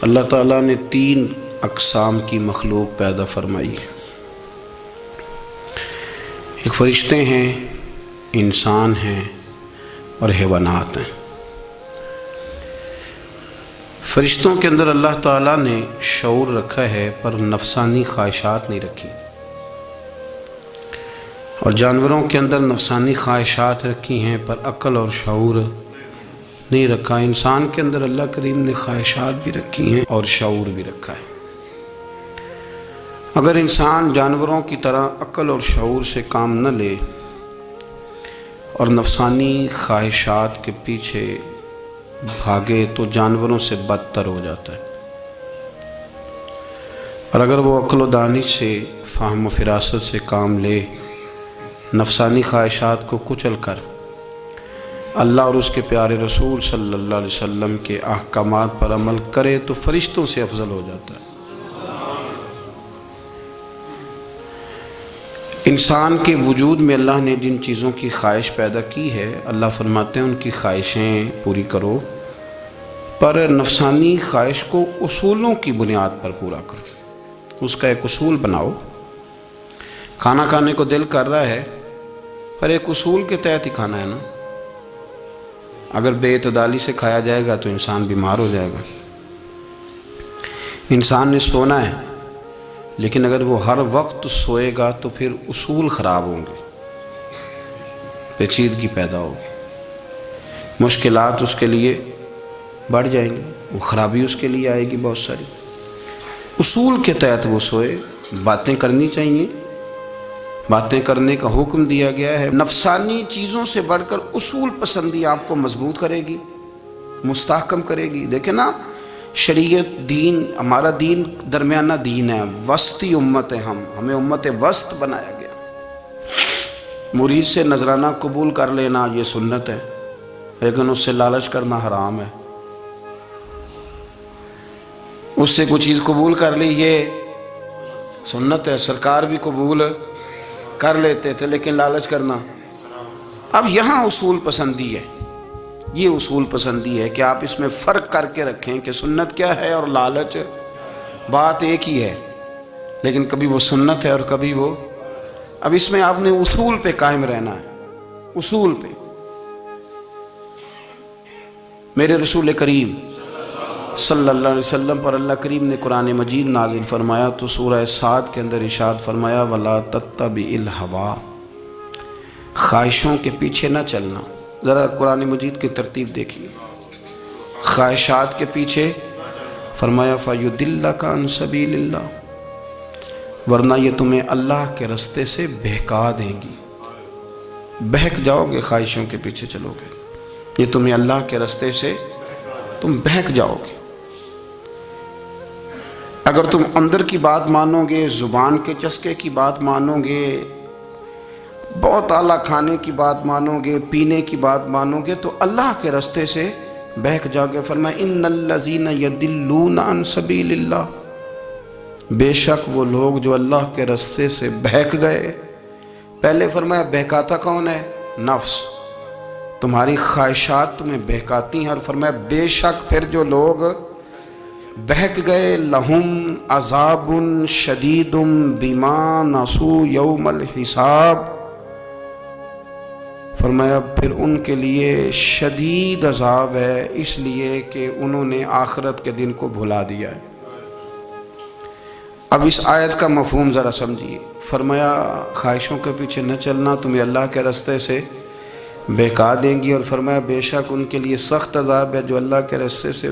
اللہ تعالیٰ نے 3 اقسام کی مخلوق پیدا فرمائی ہے۔ ایک فرشتے ہیں، انسان ہیں اور حیوانات ہیں۔ فرشتوں کے اندر اللہ تعالیٰ نے شعور رکھا ہے پر نفسانی خواہشات نہیں رکھی، اور جانوروں کے اندر نفسانی خواہشات رکھی ہیں پر عقل اور شعور نہیں رکھا۔ انسان کے اندر اللہ کریم نے خواہشات بھی رکھی ہیں اور شعور بھی رکھا ہے۔ اگر انسان جانوروں کی طرح عقل اور شعور سے کام نہ لے اور نفسانی خواہشات کے پیچھے بھاگے تو جانوروں سے بدتر ہو جاتا ہے، اور اگر وہ عقل و دانش سے، فہم و فراست سے کام لے، نفسانی خواہشات کو کچل کر اللہ اور اس کے پیارے رسول صلی اللہ علیہ وسلم کے احکامات پر عمل کرے تو فرشتوں سے افضل ہو جاتا ہے۔ انسان کے وجود میں اللہ نے جن چیزوں کی خواہش پیدا کی ہے، اللہ فرماتے ہیں ان کی خواہشیں پوری کرو، پر نفسانی خواہش کو اصولوں کی بنیاد پر پورا کرو۔ اس کا ایک اصول بناؤ۔ کھانا کھانے کو دل کر رہا ہے پر ایک اصول کے تحت ہی کھانا ہے نا۔ اگر بے اعتدالی سے کھایا جائے گا تو انسان بیمار ہو جائے گا۔ انسان نے سونا ہے لیکن اگر وہ ہر وقت سوئے گا تو پھر اصول خراب ہوں گے، پیچیدگی پیدا ہوگی، مشکلات اس کے لیے بڑھ جائیں گی، وہ خرابی اس کے لیے آئے گی بہت ساری۔ اصول کے تحت وہ سوئے، باتیں کرنی چاہیے، باتیں کرنے کا حکم دیا گیا ہے۔ نفسانی چیزوں سے بڑھ کر اصول پسندی آپ کو مضبوط کرے گی، مستحکم کرے گی۔ دیکھیں نا، شریعت، دین، ہمارا دین درمیانہ دین ہے، وسطی امت ہے، ہمیں امت وسط بنایا گیا۔ مرید سے نذرانہ قبول کر لینا یہ سنت ہے، لیکن اس سے لالچ کرنا حرام ہے۔ اس سے کوئی چیز قبول کر لی یہ سنت ہے، سرکار بھی قبول کر لیتے تھے لیکن لالچ کرنا۔ اب یہاں اصول پسندی ہے، یہ اصول پسندی ہے کہ آپ اس میں فرق کر کے رکھیں کہ سنت کیا ہے اور لالچ، بات ایک ہی ہے لیکن کبھی وہ سنت ہے اور کبھی وہ۔ اب اس میں آپ نے اصول پہ قائم رہنا ہے، اصول پہ۔ میرے رسول کریم صلی اللہ علیہ وسلم پر اللہ کریم نے قرآن مجید نازل فرمایا تو سورہ صاد کے اندر ارشاد فرمایا وَلَا تَتَّبِعِ الْهَوَىٰ، خواہشوں کے پیچھے نہ چلنا۔ ذرا قرآن مجید کی ترتیب دیکھیے، خواہشات کے پیچھے فرمایا فَيُضِلَّكَ عَن سَبِيلِ اللَّهِ، ورنہ یہ تمہیں اللہ کے رستے سے بہکا دیں گی۔ بہک جاؤ گے، خواہشوں کے پیچھے چلو گے، یہ تمہیں اللہ کے رستے سے تم بہک جاؤ گے۔ اگر تم اندر کی بات مانو گے، زبان کے چسکے کی بات مانو گے، بہت اعلیٰ کھانے کی بات مانو گے، پینے کی بات مانو گے تو اللہ کے رستے سے بہک جاؤ گے۔ فرمایا ان الذین یضلون عن سبیل اللہ، بے شک وہ لوگ جو اللہ کے رستے سے بہک گئے۔ پہلے فرمایا بہکاتا کون ہے؟ نفس، تمہاری خواہشات تمہیں بہکاتی ہیں، اور فرمایا بے شک پھر جو لوگ بہک گئے لہم عذاب شدید بما نسوا یوم الحساب، فرمایا پھر ان کے لیے شدید عذاب ہے اس لیے کہ انہوں نے آخرت کے دن کو بھلا دیا ہے۔ اب اس آیت کا مفہوم ذرا سمجھیے۔ فرمایا خواہشوں کے پیچھے نہ چلنا تمہیں اللہ کے رستے سے بہکا دیں گی، اور فرمایا بے شک ان کے لیے سخت عذاب ہے جو اللہ کے رستے سے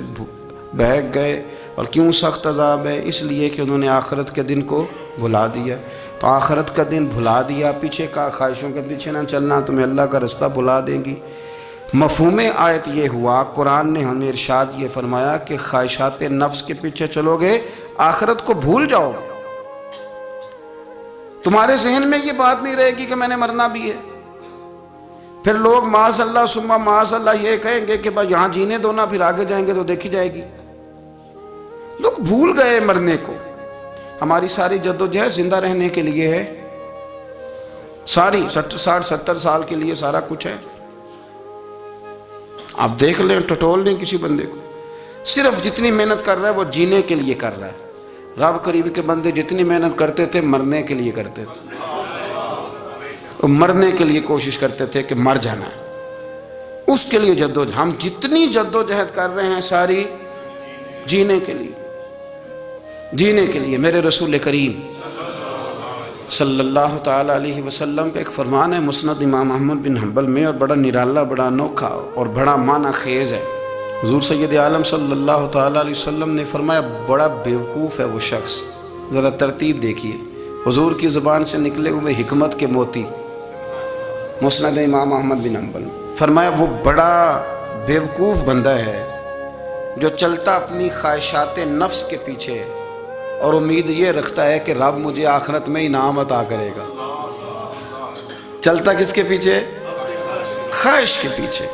بہک گئے۔ اور کیوں سخت عذاب ہے؟ اس لیے کہ انہوں نے آخرت کے دن کو بھلا دیا۔ تو آخرت کا دن بھلا دیا، پیچھے کا خواہشوں کے پیچھے نہ چلنا تمہیں اللہ کا رستہ بھلا دیں گی۔ مفہوم آیت یہ ہوا، قرآن نے ہمیں ارشاد یہ فرمایا کہ خواہشات نفس کے پیچھے چلو گے آخرت کو بھول جاؤ گے، تمہارے ذہن میں یہ بات نہیں رہے گی کہ میں نے مرنا بھی ہے۔ پھر لوگ معاذ اللہ ثم معاذ اللہ یہ کہیں گے کہ بھائی یہاں جینے دو نا، پھر آگے جائیں گے تو دیکھی جائے گی۔ لوگ بھول گئے مرنے کو۔ ہماری ساری جدوجہد زندہ رہنے کے لیے ہے، ساری 60-70 سال کے لیے سارا کچھ ہے۔ آپ دیکھ لیں، ٹٹول لیں کسی بندے کو، صرف جتنی محنت کر رہا ہے وہ جینے کے لیے کر رہا ہے۔ رب کریم کے بندے جتنی محنت کرتے تھے مرنے کے لیے کرتے تھے، وہ مرنے کے لیے کوشش کرتے تھے کہ مر جانا ہے، اس کے لیے جدوجہد۔ ہم جتنی جدوجہد کر رہے ہیں ساری جینے کے لیے، جینے کے لیے۔ میرے رسول کریم صلی اللہ تعالیٰ علیہ وسلم کا ایک فرمان ہے مسند امام احمد بن حنبل میں، اور بڑا نرالا، بڑا انوکھا اور بڑا معنی خیز ہے۔ حضور سید عالم صلی اللہ تعالیٰ علیہ وسلم نے فرمایا بڑا بیوقوف ہے وہ شخص، ذرا ترتیب دیکھیے، حضور کی زبان سے نکلے ہوئے حکمت کے موتی، مسند امام احمد بن حنبل۔ فرمایا وہ بڑا بیوقوف بندہ ہے جو چلتا اپنی خواہشات نفس کے پیچھے اور امید یہ رکھتا ہے کہ رب مجھے آخرت میں انعام عطا کرے گا۔ چلتا کس کے پیچھے؟ خواہش کے پیچھے،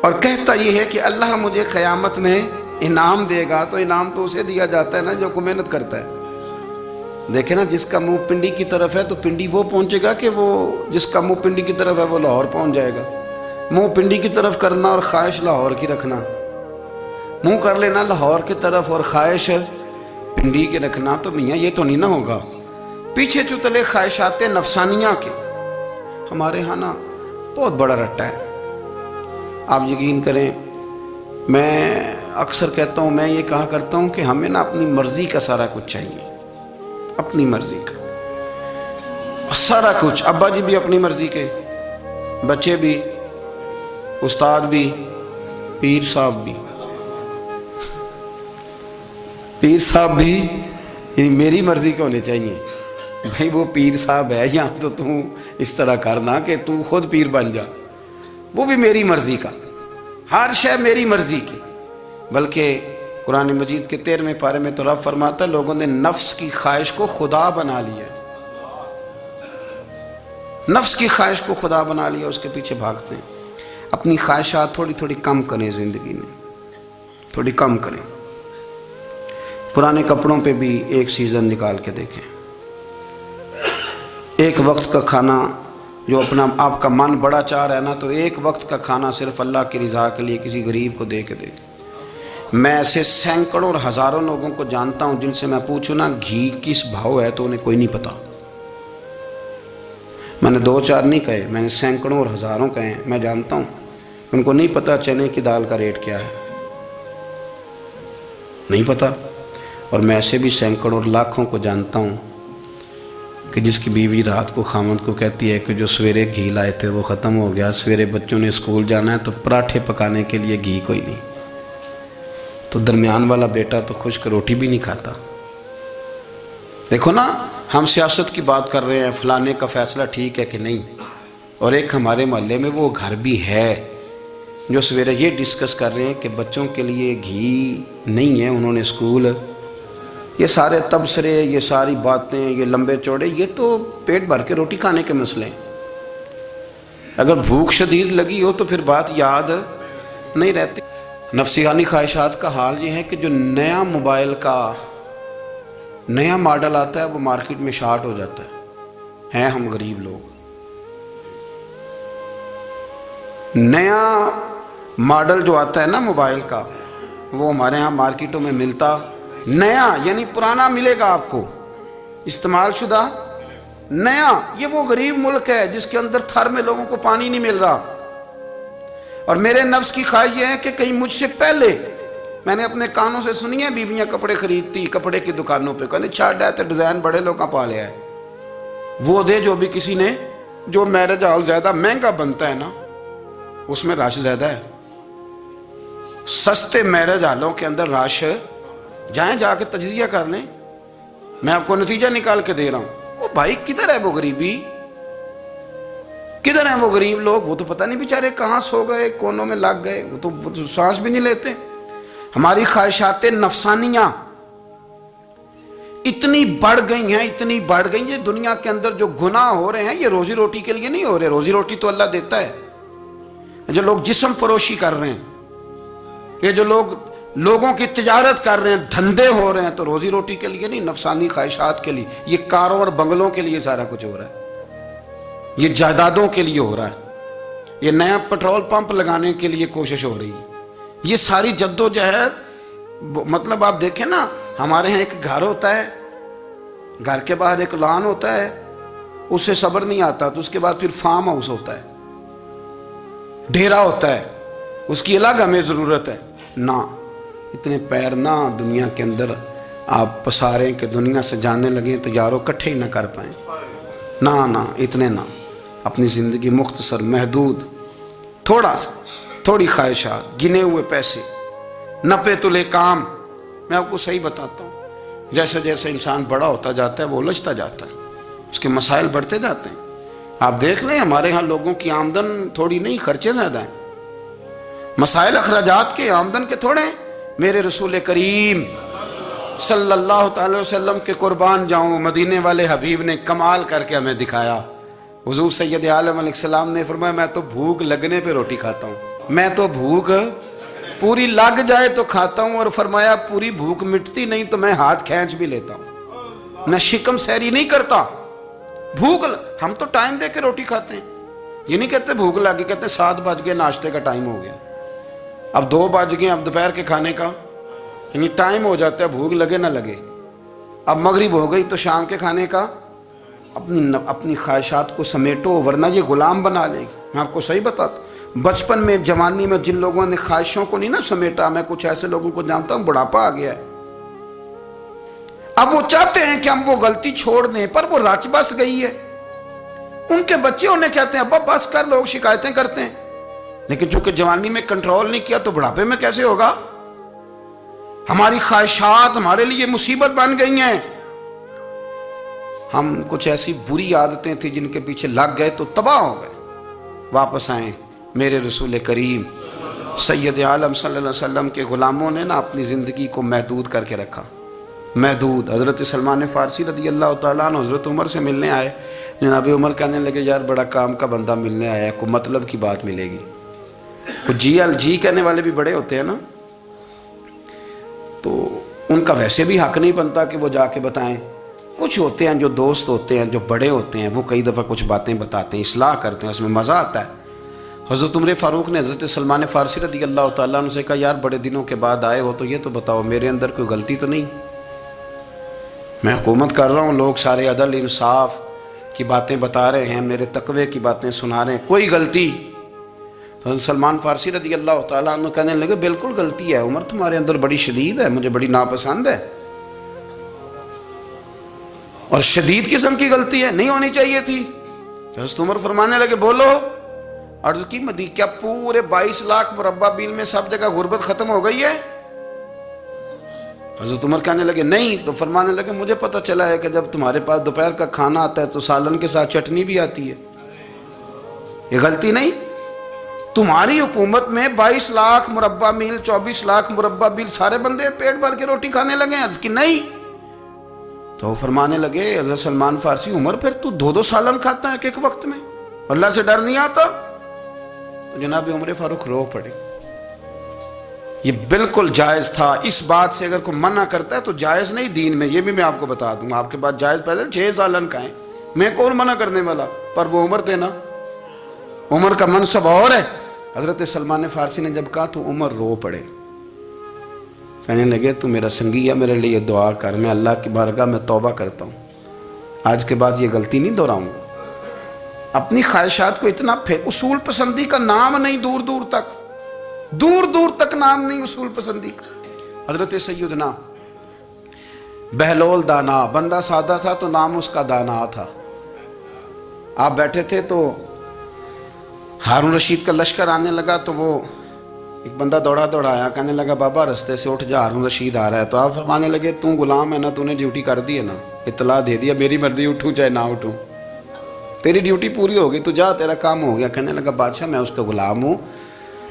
اور کہتا یہ ہے کہ اللہ مجھے قیامت میں انعام دے گا، تو انعام تو اسے دیا جاتا ہے نا جو کو محنت کرتا ہے۔ دیکھیں نا، جس کا منہ پنڈی کی طرف ہے تو پنڈی وہ پہنچے گا کہ وہ جس کا منہ پنڈی کی طرف ہے وہ لاہور پہنچ جائے گا۔ منہ پنڈی کی طرف کرنا اور خواہش لاہور کی رکھنا، منہ کر لینا لاہور کی طرف اور خواہش پنڈی کے رکھنا، تو میاں یہ تو نہیں نہ ہوگا۔ پیچھے جو تلے خواہشات نفسانیہ کے ہمارے ہاں نا بہت بڑا رٹا ہے۔ آپ یقین کریں، میں اکثر کہتا ہوں، میں یہ کہا کرتا ہوں کہ ہمیں نا اپنی مرضی کا سارا کچھ چاہیے، اپنی مرضی کا سارا کچھ۔ ابا جی بھی اپنی مرضی کے، بچے بھی، استاد بھی، پیر صاحب بھی، پیر صاحب بھی، یعنی میری مرضی کے ہونے چاہیے۔ بھائی وہ پیر صاحب ہے یا تو اس طرح کرنا کہ تو خود پیر بن جا، وہ بھی میری مرضی کا، ہر شے میری مرضی کی۔ بلکہ قرآن مجید کے 13ویں پارے میں تو رب فرماتا ہے لوگوں نے نفس کی خواہش کو خدا بنا لیا، نفس کی خواہش کو خدا بنا لیا، اس کے پیچھے بھاگتے ہیں۔ اپنی خواہشات تھوڑی تھوڑی کم کریں، زندگی میں تھوڑی کم کریں۔ پرانے کپڑوں پہ بھی ایک سیزن نکال کے دیکھیں۔ ایک وقت کا کھانا جو اپنا آپ کا من بڑا چاہ رہا ہے نا، تو ایک وقت کا کھانا صرف اللہ کی رضا کے لیے کسی غریب کو دے کے دے۔ میں ایسے سینکڑوں اور ہزاروں لوگوں کو جانتا ہوں جن سے میں پوچھوں نا گھی کس بھاؤ ہے تو انہیں کوئی نہیں پتا۔ میں نے 2-4 نہیں کہے، میں نے سینکڑوں اور ہزاروں کہے ہیں۔ میں جانتا ہوں ان کو نہیں پتا چنے کی دال کا ریٹ کیا ہے، نہیں پتا۔ اور میں ایسے بھی سینکڑوں اور لاکھوں کو جانتا ہوں کہ جس کی بیوی رات کو خامند کو کہتی ہے کہ جو سویرے گھی لائے تھے وہ ختم ہو گیا، سویرے بچوں نے اسکول جانا ہے تو پراٹھے پکانے کے لیے گھی کوئی نہیں، تو درمیان والا بیٹا تو خشک روٹی بھی نہیں کھاتا۔ دیکھو نا، ہم سیاست کی بات کر رہے ہیں، فلانے کا فیصلہ ٹھیک ہے کہ نہیں، اور ایک ہمارے محلے میں وہ گھر بھی ہے جو سویرے یہ ڈسکس کر رہے ہیں کہ بچوں کے لیے گھی نہیں ہے، انہوں نے اسکول، یہ سارے تبصرے، یہ ساری باتیں، یہ لمبے چوڑے، یہ تو پیٹ بھر کے روٹی کھانے کے مسئلے ہیں۔ اگر بھوک شدید لگی ہو تو پھر بات یاد نہیں رہتی۔ نفسیانی خواہشات کا حال یہ ہے کہ جو نیا موبائل کا نیا ماڈل آتا ہے وہ مارکیٹ میں شارٹ ہو جاتا ہے ہم غریب لوگ۔ نیا ماڈل جو آتا ہے نا موبائل کا، وہ ہمارے ہاں مارکیٹوں میں ملتا نیا، یعنی پرانا ملے گا آپ کو، استعمال شدہ نیا۔ یہ وہ غریب ملک ہے جس کے اندر تھر میں لوگوں کو پانی نہیں مل رہا۔ اور میرے نفس کی خواہش یہ ہے کہ کہیں مجھ سے پہلے، میں نے اپنے کانوں سے سنی ہے بیویاں کپڑے خریدتی کپڑے کی دکانوں پہ، کہتے چھاڑ ہے تو ڈیزائن بڑے لوگوں پا لیا ہے، وہ دے جو بھی کسی نے، جو میرج ہال زیادہ مہنگا بنتا ہے نا اس میں رش زیادہ ہے۔ سستے میرج ہالوں کے اندر رش، جائیں جا کے تجزیہ کر لیں، میں آپ کو نتیجہ نکال کے دے رہا ہوں۔ وہ بھائی کدھر ہے وہ غریبی، کدھر ہیں وہ غریب لوگ؟ وہ تو پتہ نہیں بیچارے کہاں سو گئے، کونوں میں لگ گئے، وہ تو سانس بھی نہیں لیتے۔ ہماری خواہشات نفسانیہ اتنی بڑھ گئی ہیں، اتنی بڑھ گئی ہیں، یہ دنیا کے اندر جو گناہ ہو رہے ہیں یہ روزی روٹی کے لیے نہیں ہو رہے، روزی روٹی تو اللہ دیتا ہے۔ جو لوگ جسم فروشی کر رہے ہیں، یہ جو لوگ لوگوں کی تجارت کر رہے ہیں، دھندے ہو رہے ہیں، تو روزی روٹی کے لیے نہیں، نفسانی خواہشات کے لیے۔ یہ کاروں اور بنگلوں کے لیے سارا کچھ ہو رہا ہے، یہ جائیدادوں کے لیے ہو رہا ہے، یہ نیا پٹرول پمپ لگانے کے لیے کوشش ہو رہی ہے۔ یہ ساری جد و جہد مطلب آپ دیکھیں نا، ہمارے ہاں ایک گھر ہوتا ہے، گھر کے باہر ایک لان ہوتا ہے، اس سے صبر نہیں آتا تو اس کے بعد پھر فارم ہاؤس ہوتا ہے، ڈیرا ہوتا ہے، اس کی الگ ہمیں ضرورت ہے نہ۔ اتنے پیر نہ دنیا کے اندر آپ پساریں کہ دنیا سے جانے لگیں تو یارو کٹھے ہی نہ کر پائیں، نہ اتنے نہ۔ اپنی زندگی مختصر، محدود، تھوڑا سا، تھوڑی خواہشات، گنے ہوئے پیسے، نپے تلے کام۔ میں آپ کو صحیح بتاتا ہوں، جیسے جیسے انسان بڑا ہوتا جاتا ہے وہ الجھتا جاتا ہے، اس کے مسائل بڑھتے جاتے ہیں۔ آپ دیکھ لیں ہمارے ہاں لوگوں کی آمدن تھوڑی نہیں، خرچے زیادہ ہیں، مسائل اخراجات کے، آمدن کے تھوڑے ہیں۔ میرے رسول کریم صلی اللہ تعالی وسلم کے قربان جاؤں، مدینے والے حبیب نے کمال کر کے ہمیں دکھایا۔ حضور سید عالم علیہ السلام نے فرمایا میں تو بھوک لگنے پہ روٹی کھاتا ہوں، میں تو بھوک پوری لگ جائے تو کھاتا ہوں، اور فرمایا پوری بھوک مٹتی نہیں تو میں ہاتھ کھینچ بھی لیتا ہوں، میں شکم سیری نہیں کرتا۔ بھوک ہم تو ٹائم دے کے روٹی کھاتے ہیں، یہ نہیں کہتے بھوک لگی، کہتے 7 بج گئے، ناشتے کا ٹائم ہو گیا، اب 2 بج گئے، اب دوپہر کے کھانے کا یعنی ٹائم ہو جاتا ہے، بھوک لگے نہ لگے۔ اب مغرب ہو گئی تو شام کے کھانے کا اپنی خواہشات کو سمیٹو، ورنہ یہ غلام بنا لے گی۔ میں آپ کو صحیح بتاتا ہوں، بچپن میں، جوانی میں جن لوگوں نے خواہشوں کو نہیں نہ سمیٹا، میں کچھ ایسے لوگوں کو جانتا ہوں بڑھاپا آ گیا ہے، اب وہ چاہتے ہیں کہ ہم وہ غلطی چھوڑ دیں، پر وہ رچ بس گئی ہے۔ ان کے بچے انہیں کہتے ہیں ابا بس کر، لوگ شکایتیں کرتے ہیں، لیکن چونکہ جوانی میں کنٹرول نہیں کیا تو بڑھاپے میں کیسے ہوگا؟ ہماری خواہشات ہمارے لیے مصیبت بن گئی ہیں۔ ہم کچھ ایسی بری عادتیں تھیں جن کے پیچھے لگ گئے تو تباہ ہو گئے۔ واپس آئیں، میرے رسول کریم سید عالم صلی اللہ علیہ وسلم کے غلاموں نے نا اپنی زندگی کو محدود کر کے رکھا، محدود۔ حضرت سلمان فارسی رضی اللہ تعالیٰ عنہ حضرت عمر سے ملنے آئے، جناب عمر کہنے لگے یار بڑا کام کا بندہ ملنے آیا ہے، کوئی مطلب کی بات ملے گی۔ کچھ جی کہنے والے بھی بڑے ہوتے ہیں نا، تو ان کا ویسے بھی حق نہیں بنتا کہ وہ جا کے بتائیں۔ کچھ ہوتے ہیں جو دوست ہوتے ہیں، جو بڑے ہوتے ہیں، وہ کئی دفعہ کچھ باتیں بتاتے ہیں، اصلاح کرتے ہیں، اس میں مزہ آتا ہے۔ حضرت عمر فاروق نے حضرت سلمان فارسی رضی اللہ تعالیٰ عنہ سے کہا یار بڑے دنوں کے بعد آئے ہو تو یہ تو بتاؤ میرے اندر کوئی غلطی تو نہیں؟ میں حکومت کر رہا ہوں، لوگ سارے عدل انصاف کی باتیں بتا رہے ہیں، میرے تقوی کی باتیں سنا رہے ہیں، کوئی غلطی؟ تو سلمان فارسی رضی اللہ تعالیٰ عنہ کہنے لگے بالکل غلطی ہے عمر، تمہارے اندر بڑی شدید ہے، مجھے بڑی ناپسند ہے، اور شدید قسم کی غلطی ہے، نہیں ہونی چاہیے تھی۔ حضرت عمر فرمانے لگے بولو۔ عرض کی مدی کیا پورے 22 لاکھ مربع میل میں سب جگہ غربت ختم ہو گئی ہے؟ حضرت عمر کہنے لگے نہیں۔ تو فرمانے لگے مجھے پتہ چلا ہے کہ جب تمہارے پاس دوپہر کا کھانا آتا ہے تو سالن کے ساتھ چٹنی بھی آتی ہے، یہ غلطی نہیں؟ تمہاری حکومت میں 22 لاکھ مربع میل، 24 لاکھ مربع میل سارے بندے پیٹ بھر کے روٹی کھانے لگے ہیں؟ عرض کی نہیں۔ تو فرمانے لگے حضرت سلمان فارسی عمر پھر تو 2 سالن کھاتا ہے ایک وقت میں، اللہ سے ڈر نہیں آتا؟ تو جناب عمر فاروق رو پڑے۔ یہ بالکل جائز تھا، اس بات سے اگر کوئی منع کرتا ہے تو جائز نہیں دین میں، یہ بھی میں آپ کو بتا دوں، آپ کے پاس جائز پہلے 6 سالن کھائیں، میں کون منع کرنے والا؟ پر وہ عمر تھے نا، عمر کا منصب اور ہے۔ حضرت سلمان فارسی نے جب کہا تو عمر رو پڑے، کہنے لگے تو میرا سنگی ہے، میرے لیے دعا کر، میں اللہ کی بارگاہ میں توبہ کرتا ہوں، آج کے بعد یہ غلطی نہیں دہراؤں گا۔ اپنی خواہشات کو اتنا اصول پسندی کا نام نہیں، دور دور تک نام نہیں اصول پسندی کا۔ حضرت سیدنا بہلول دانا، بندہ سادہ تھا تو نام اس کا دانا تھا۔ آپ بیٹھے تھے تو ہارون رشید کا لشکر آنے لگا تو وہ ایک بندہ دوڑا آیا، کہنے لگا بابا رستے سے اٹھ جا، ہارون رشید آ رہا ہے۔ تو آپ فرمانے لگے تو غلام ہے نا، تو نے ڈیوٹی کر دی ہے نا، اطلاع دے دیا، میری مرضی اٹھوں چاہے نہ اٹھوں، تیری ڈیوٹی پوری ہوگی، تو جا، تیرا کام ہو گیا۔ کہنے لگا بادشاہ میں اس کا غلام ہوں،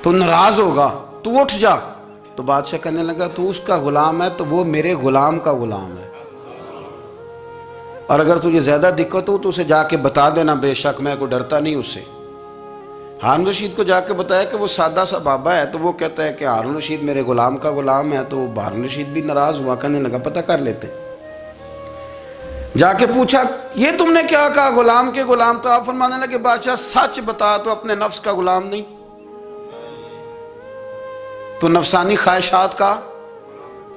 تو ناراض ہوگا، تو اٹھ جا۔ تو بادشاہ کہنے لگا تو اس کا غلام ہے تو وہ میرے غلام کا غلام ہے، اور اگر تجھے زیادہ دقت ہو تو اسے جا کے بتا دینا، بے شک میں کوئی ڈرتا نہیں اس سے۔ ہارون رشید کو جا کے بتایا کہ وہ سادہ سا بابا ہے، تو وہ کہتا ہے کہ ہارون رشید میرے غلام کا غلام ہے، تو ہارون رشید بھی ناراض ہوا، کہنے لگا پتہ کر لیتے۔ جا کے پوچھا یہ تم نے کیا کہا، غلام کے غلام؟ تو آپ فرمانے لگے بادشاہ سچ بتا، تو اپنے نفس کا غلام نہیں، تو نفسانی خواہشات کا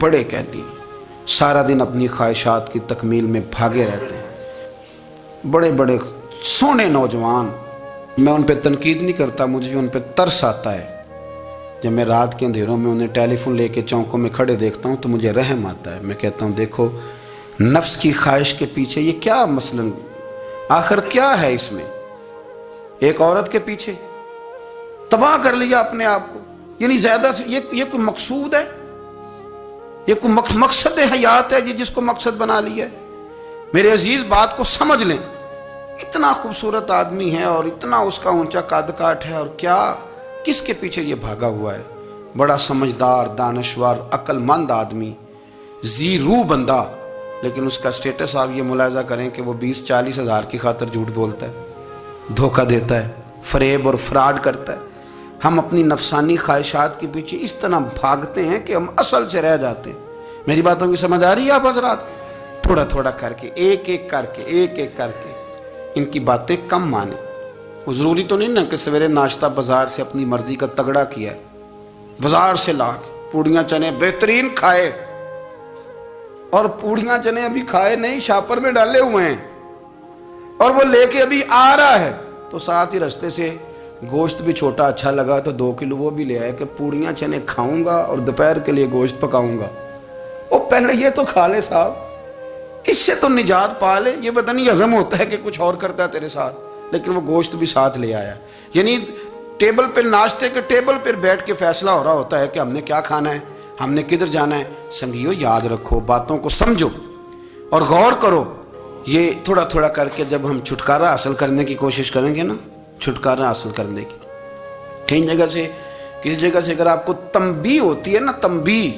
بڑے قیدی سارا دن اپنی خواہشات کی تکمیل میں بھاگے رہتے ہیں، بڑے بڑے سونے نوجوان. میں ان پہ تنقید نہیں کرتا، مجھے ان پہ ترس آتا ہے. جب میں رات کے اندھیروں میں انہیں ٹیلی فون لے کے چوکوں میں کھڑے دیکھتا ہوں تو مجھے رحم آتا ہے. میں کہتا ہوں دیکھو نفس کی خواہش کے پیچھے یہ کیا مثلاً آخر کیا ہے اس میں؟ ایک عورت کے پیچھے تباہ کر لیا اپنے آپ کو. یعنی زیادہ سے یہ کوئی مقصود ہے؟ یہ کوئی مقصد حیات ہے جس کو مقصد بنا لیا ہے؟ میرے عزیز بات کو سمجھ لیں. اتنا خوبصورت آدمی ہے اور اتنا اس کا اونچا قد کاٹ ہے، اور کیا کس کے پیچھے یہ بھاگا ہوا ہے؟ بڑا سمجھدار، دانشور، عقل مند آدمی، ذی روح بندہ، لیکن اس کا سٹیٹس آپ یہ ملاحظہ کریں کہ وہ 20-40 ہزار کی خاطر جھوٹ بولتا ہے، دھوکہ دیتا ہے، فریب اور فراڈ کرتا ہے. ہم اپنی نفسانی خواہشات کے پیچھے اس طرح بھاگتے ہیں کہ ہم اصل سے رہ جاتے ہیں. میری باتوں کی سمجھ آ رہی ہے آپ حضرات؟ تھوڑا تھوڑا کر کے، ایک ایک کر کے ان کی باتیں کم مانیں. وہ ضروری تو نہیں نا کہ سویرے ناشتہ بازار سے اپنی مرضی کا تگڑا کیا ہے، بازار سے لا کے پوڑیاں چنے بہترین کھائے، اور پوڑیاں چنے ابھی کھائے نہیں، شاپر میں ڈالے ہوئے ہیں، اور وہ لے کے ابھی آ رہا ہے تو ساتھ ہی رستے سے گوشت بھی چھوٹا اچھا لگا تو 2 کلو وہ بھی لے آئے کہ پوڑیاں چنے کھاؤں گا اور دوپہر کے لیے گوشت پکاؤں گا. وہ پہلے یہ تو کھا لے صاحب، اس سے تو نجات پا لے. یہ پتہ نہیں ہضم ہوتا ہے کہ کچھ اور کرتا ہے تیرے ساتھ، لیکن وہ گوشت بھی ساتھ لے آیا. یعنی ٹیبل پہ، ناشتے کے ٹیبل پر بیٹھ کے فیصلہ ہو رہا ہوتا ہے کہ ہم نے کیا کھانا ہے، ہم نے کدھر جانا ہے. سنگیو یاد رکھو، باتوں کو سمجھو اور غور کرو. یہ تھوڑا تھوڑا کر کے جب ہم چھٹکارا حاصل کرنے کی کوشش کریں گے نا، چھٹکارا حاصل کرنے کی، کہیں جگہ سے، کسی جگہ سے اگر آپ کو تنبیہ ہوتی ہے نا، تنبیہ،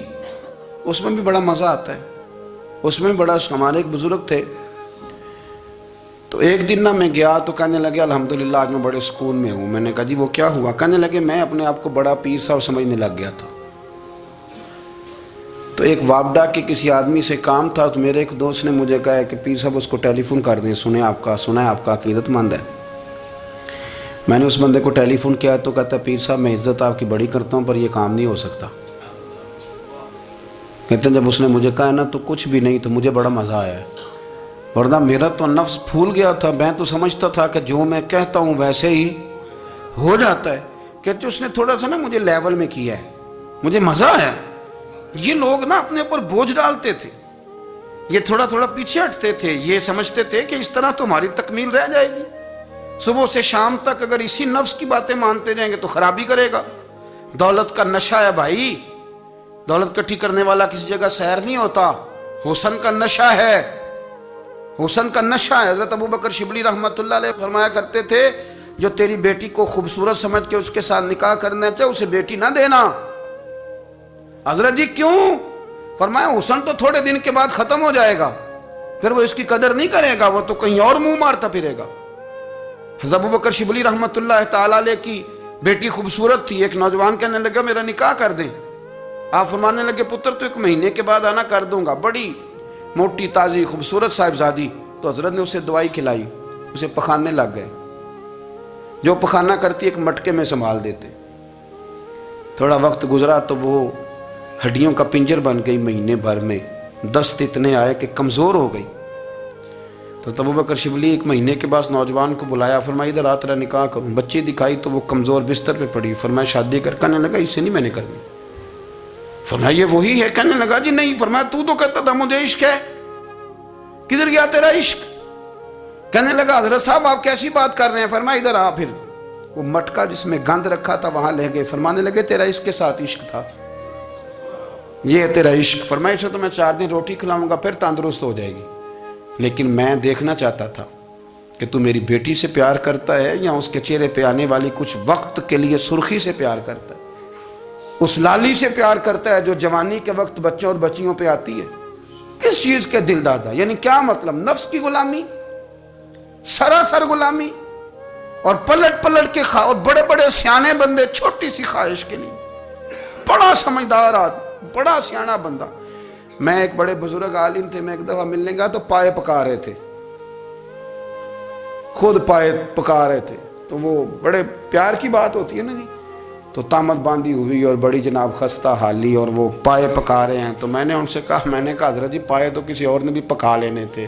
اس میں بھی بڑا مزہ آتا ہے. اس میں بڑا، ہمارے ایک بزرگ تھے تو ایک دن نا میں گیا تو کہنے لگے الحمدللہ آج میں بڑے سکون میں ہوں. میں نے کہا جی وہ کیا ہوا؟ کہنے لگے میں اپنے آپ کو بڑا پیر صاحب سمجھنے لگ گیا تھا. تو ایک وابڈا کے کسی آدمی سے کام تھا تو میرے ایک دوست نے مجھے کہا کہ پیر صاحب اس کو ٹیلی فون کر دیں، سنا ہے آپ کا عقیدت مند ہے. میں نے اس بندے کو ٹیلی فون کیا تو کہتا پیر صاحب میں عزت آپ کی بڑی کرتا ہوں پر یہ کام نہیں ہو سکتا. کہتے ہیں جب اس نے مجھے کہا نا تو کچھ بھی نہیں، تو مجھے بڑا مزہ آیا ہے، ورنہ میرا تو نفس پھول گیا تھا. میں تو سمجھتا تھا کہ جو میں کہتا ہوں ویسے ہی ہو جاتا ہے. کہتے اس نے تھوڑا سا نا مجھے لیول میں کیا ہے، مجھے مزہ آیا. یہ لوگ نا اپنے اوپر بوجھ ڈالتے تھے، یہ تھوڑا تھوڑا پیچھے ہٹتے تھے، یہ سمجھتے تھے کہ اس طرح تو ہماری تکمیل رہ جائے گی. صبح سے شام تک اگر اسی نفس کی باتیں مانتے جائیں گے تو خرابی کرے گا. دولت کا نشہ ہے بھائی، دولت کٹھی کرنے والا کسی جگہ سیر نہیں ہوتا. حسن کا نشہ ہے، حسن کا نشہ ہے. حضرت ابو بکر شبلی رحمۃ اللہ علیہ فرمایا کرتے تھے جو تیری بیٹی کو خوبصورت سمجھ کے اس کے ساتھ نکاح کرنا چاہے اسے بیٹی نہ دینا. حضرت جی کیوں؟ فرمایا حسن تو تھوڑے دن کے بعد ختم ہو جائے گا، پھر وہ اس کی قدر نہیں کرے گا، وہ تو کہیں اور منہ مارتا پھرے گا. حضرت ابو بکر شبلی رحمۃ اللہ تعالی علیہ کی بیٹی خوبصورت تھی. ایک نوجوان کہنے لگا میرا نکاح کر دیں. آپ فرمانے لگے پتر تو 1 مہینے کے بعد آنا کر دوں گا. بڑی موٹی تازی خوبصورت صاحبزادی. تو حضرت نے اسے دوائی کھلائی، اسے پخانے لگ گئے. جو پخانہ کرتی ایک مٹکے میں سنبھال دیتے. تھوڑا وقت گزرا تو وہ ہڈیوں کا پنجر بن گئی. مہینے بھر میں دست اتنے آئے کہ کمزور ہو گئی. تو ابو بکر شبلی 1 مہینے کے بعد نوجوان کو بلایا، فرمایا ادھر آ تیرا نکاح کروں. بچی دکھائی تو وہ کمزور بستر پہ پڑی. فرمایا شادی کر. کہنے لگا اس سے نہیں میں نے کرنی. فرمایا یہ وہی ہے؟ کہنے لگا جی نہیں. فرمایا تو کہتا تھا مجھے عشق ہے، کدھر گیا تیرا عشق؟ کہنے لگا حضرت صاحب آپ کیسی بات کر رہے ہیں؟ فرمایا ادھر آ. پھر وہ مٹکا جس میں گند رکھا تھا وہاں لے گئے. فرمانے لگے تیرا اس کے ساتھ عشق تھا، یہ تیرا عشق. فرمایا اسے تو میں 4 دن روٹی کھلاؤں گا پھر تندرست ہو جائے گی، لیکن میں دیکھنا چاہتا تھا کہ تو میری بیٹی سے پیار کرتا ہے یا اس کے چہرے پہ آنے والی کچھ وقت کے لیے سرخی سے پیار کرتا ہے، اس لالی سے پیار کرتا ہے جو جوانی کے وقت بچوں اور بچیوں پہ آتی ہے. کس چیز کے دل دادا؟ یعنی کیا مطلب؟ نفس کی غلامی، سراسر غلامی. اور پلٹ پلٹ کے اور بڑے بڑے سیانے بندے چھوٹی سی خواہش کے لیے. بڑا سمجھدار آدمی، بڑا سیانا بندہ. میں ایک بڑے بزرگ عالم تھے، میں ایک دفعہ ملنے گیا تو پائے پکا رہے تھے، خود پائے پکا رہے تھے. تو وہ بڑے پیار کی بات ہوتی ہے نا جی. تو تامت باندھی ہوئی اور بڑی جناب خستہ حالی، اور وہ پائے پکا رہے ہیں۔ تو میں نے ان سے کہا حضرت جی پائے تو کسی اور نے بھی پکا لینے تھے،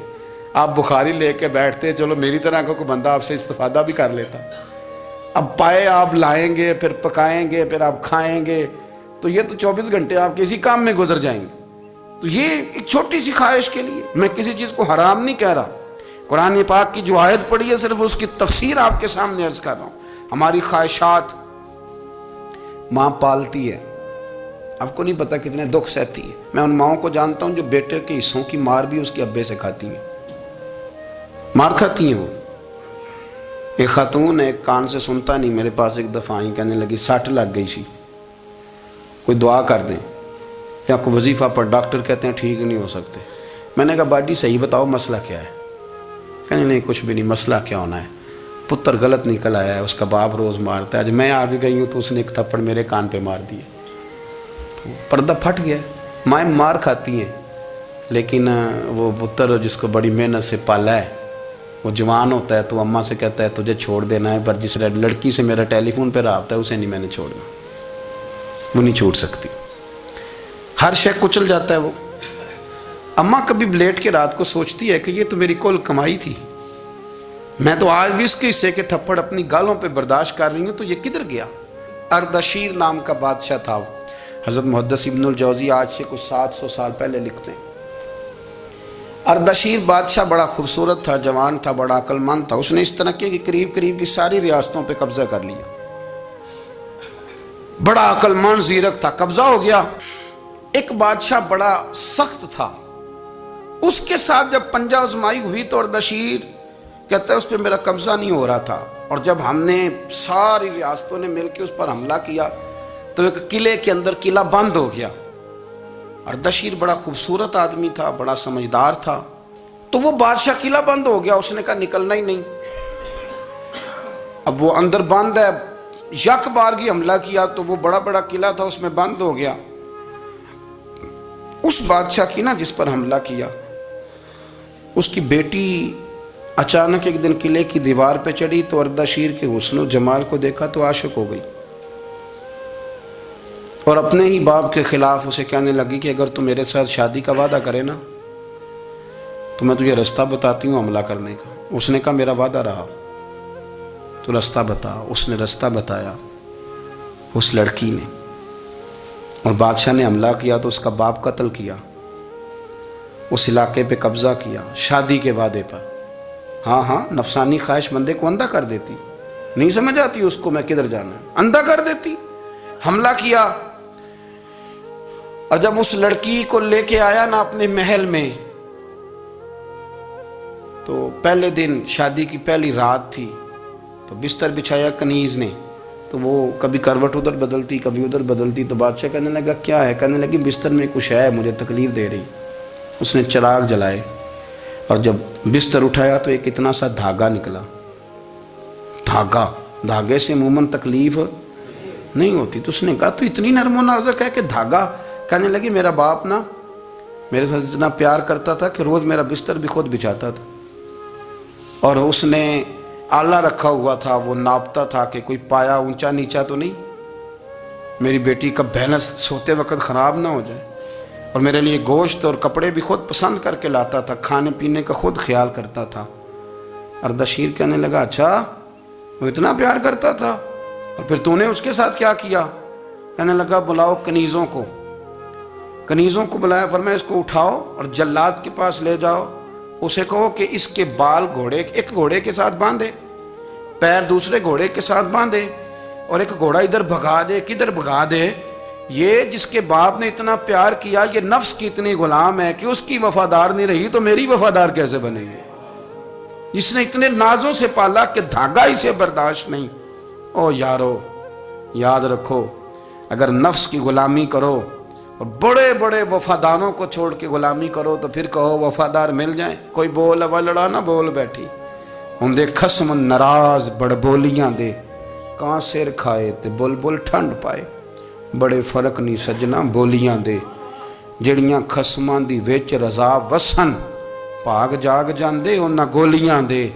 آپ بخاری لے کے بیٹھتے، چلو میری طرح کا کوئی بندہ آپ سے استفادہ بھی کر لیتا۔ اب پائے آپ لائیں گے، پھر پکائیں گے، پھر آپ کھائیں گے، تو یہ تو 24 گھنٹے آپ کسی کام میں گزر جائیں گے۔ تو یہ ایک چھوٹی سی خواہش کے لیے، میں کسی چیز کو حرام نہیں کہہ رہا، قرآن پاک کی جو آیت پڑھی ہے صرف اس کی تفسیر آپ کے سامنے عرض کر رہا ہوں۔ ہماری خواہشات ماں پالتی ہے، آپ کو نہیں پتا کتنے دکھ سہتی ہے۔ میں ان ماؤں کو جانتا ہوں جو بیٹے کے حصوں کی مار بھی اس کے ابے سے کھاتی ہیں، مار کھاتی ہیں وہ۔ ایک خاتون ہے، ایک کان سے سنتا نہیں، میرے پاس ایک دفعہ آئی، کہنے لگی سٹ لگ گئی سی، کوئی دعا کر دیں یا کوئی وظیفہ پر، ڈاکٹر کہتے ہیں ٹھیک نہیں ہو سکتے۔ میں نے کہا باجی صحیح بتاؤ مسئلہ کیا ہے؟ کہنے نہیں کچھ بھی نہیں، مسئلہ کیا ہونا ہے، پتر غلط نکل آیا ہے، اس کا باپ روز مارتا ہے، آج میں آگے گئی ہوں تو اس نے ایک تھپڑ میرے کان پہ مار دیے، تو پردہ پھٹ گیا۔ مائیں مار کھاتی ہیں، لیکن وہ پتر جس کو بڑی محنت سے پالا ہے، وہ جوان ہوتا ہے تو اماں سے کہتا ہے تجھے چھوڑ دینا ہے، پر جس لڑکی سے میرا ٹیلی فون پہ رابطہ ہے اسے نہیں میں نے چھوڑنا، وہ نہیں چھوڑ سکتی، ہر شے کچل جاتا ہے وہ۔ اماں کبھی لیٹ کے رات کو سوچتی ہے کہ یہ تو میری کل کمائی تھی، میں تو آج بھی اس کے حصے کے تھپڑ اپنی گالوں پہ برداشت کر رہی ہوں، تو یہ کدھر گیا؟ اردشیر نام کا بادشاہ تھا، حضرت محدث ابن الجوزی آج سے کچھ 700 سال پہلے لکھتے ہیں۔ اردشیر بادشاہ بڑا خوبصورت تھا، جوان تھا، بڑا عقل مند تھا، اس نے اس طرح کہ قریب کی ساری ریاستوں پہ قبضہ کر لیا، بڑا عقل مند زیرک تھا، قبضہ ہو گیا۔ ایک بادشاہ بڑا سخت تھا، اس کے ساتھ جب پنجہ آزمائی ہوئی تو اردشیر کہتا ہے اس پہ میرا قبضہ نہیں ہو رہا تھا، اور جب ہم نے ساری ریاستوں نے مل کے اس پر حملہ کیا تو ایک قلعے کے اندر قلعہ بند ہو گیا۔ اردشیر بڑا خوبصورت آدمی تھا، بڑا سمجھدار تھا، تو وہ بادشاہ قلعہ بند ہو گیا، اس نے کہا نکلنا ہی نہیں، اب وہ اندر بند ہے، یک بارگی حملہ کیا تو وہ بڑا قلعہ تھا اس میں بند ہو گیا۔ اس بادشاہ کی نا جس پر حملہ کیا، اس کی بیٹی اچانک ایک دن قلعے کی دیوار پہ چڑھی تو اردشیر کے حسن و جمال کو دیکھا تو عاشق ہو گئی، اور اپنے ہی باپ کے خلاف اسے کہنے لگی کہ اگر تو میرے ساتھ شادی کا وعدہ کرے نا تو میں تجھے رستہ بتاتی ہوں حملہ کرنے کا۔ اس نے کہا میرا وعدہ رہا، تو رستہ بتا۔ اس نے رستہ بتایا اس لڑکی نے، اور بادشاہ نے حملہ کیا تو اس کا باپ قتل کیا، اس علاقے پہ قبضہ کیا شادی کے وعدے پر۔ ہاں نفسانی خواہش بندے کو اندھا کر دیتی، نہیں سمجھ آتی اس کو میں کدھر جانا ہے، اندھا کر دیتی۔ حملہ کیا، اور جب اس لڑکی کو لے کے آیا نا اپنے محل میں، تو پہلے دن شادی کی پہلی رات تھی، تو بستر بچھایا کنیز نے، تو وہ کبھی کروٹ ادھر بدلتی کبھی ادھر بدلتی، تو بادشاہ کہنے لگا کیا ہے؟ کہنے لگی بستر میں کچھ ہے، مجھے تکلیف دے رہی۔ اس نے چراغ جلائے اور جب بستر اٹھایا تو ایک اتنا سا دھاگا نکلا، دھاگے سے عموماً تکلیف نہیں ہوتی، تو اس نے کہا تو اتنی نرم و نازک ہے کہ دھاگا؟ کہنے لگی میرا باپ نا میرے ساتھ اتنا پیار کرتا تھا کہ روز میرا بستر بھی خود بچھاتا تھا، اور اس نے آلہ رکھا ہوا تھا، وہ ناپتا تھا کہ کوئی پایا اونچا نیچا تو نہیں، میری بیٹی کا بیلنس سوتے وقت خراب نہ ہو جائے، اور میرے لیے گوشت اور کپڑے بھی خود پسند کر کے لاتا تھا، کھانے پینے کا خود خیال کرتا تھا۔ اردشیر کہنے لگا اچھا وہ اتنا پیار کرتا تھا، اور پھر تو نے اس کے ساتھ کیا کیا؟ کہنے لگا بلاؤ کنیزوں کو بلایا، فرمایا اس کو اٹھاؤ اور جلاد کے پاس لے جاؤ، اسے کہو کہ اس کے بال ایک گھوڑے کے ساتھ باندھے، پیر دوسرے گھوڑے کے ساتھ باندھے، اور ایک گھوڑا ادھر بھگا دے، کدھر بھگا دے، یہ جس کے باپ نے اتنا پیار کیا یہ نفس کی اتنی غلام ہے کہ اس کی وفادار نہیں رہی تو میری وفادار کیسے بنے گی؟ اس نے اتنے نازوں سے پالا کہ دھاگا اسے برداشت نہیں۔ او یارو یاد رکھو، اگر نفس کی غلامی کرو اور بڑے بڑے وفاداروں کو چھوڑ کے غلامی کرو تو پھر کہو وفادار مل جائیں، کوئی بول اب لڑا نہ بول بیٹھی ہوں دے خصم ناراض بڑ بولیاں دے، کہاں سر کھائے تے بلبل ٹھنڈ پائے، بڑے فرق نہیں سجنا بولیاں دے، جڑیاں خصماں دی وچ رضا وسن، بھاگ جاگ جاندے انہاں گولیاں دے،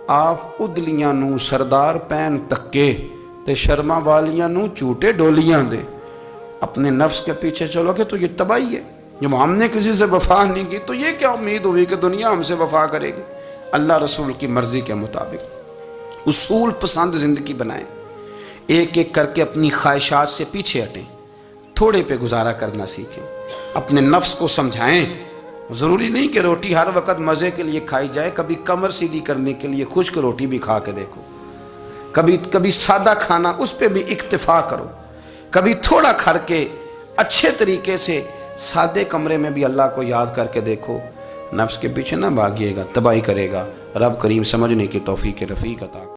آپ ادلیاں نو سردار پین تکے، تے شرما والیاں نو چوٹے ڈولیاں دے. اپنے نفس کے پیچھے چلو گے تو یہ تباہی ہے. جب ہم نے کسی سے وفا نہیں کی تو یہ کیا امید ہوئی کہ دنیا ہم سے وفا کرے گی؟ اللہ رسول کی مرضی کے مطابق اصول پسند زندگی بنائیں. ایک ایک کر کے اپنی خواہشات سے پیچھے ہٹیں. تھوڑے پہ گزارا کرنا سیکھیں. اپنے نفس کو سمجھائیں. ضروری نہیں کہ روٹی ہر وقت مزے کے لیے کھائی جائے. کبھی کمر سیدھی کرنے کے لیے خشک روٹی بھی کھا کے دیکھو. کبھی سادہ کھانا اس پہ بھی اکتفا کرو. کبھی تھوڑا کھا کے اچھے طریقے سے سادے کمرے میں بھی اللہ کو یاد کر کے دیکھو. نفس کے پیچھے نہ بھاگیے گا، تباہی کرے گا. رب کریم سمجھنے کی توفیق رفیق عطا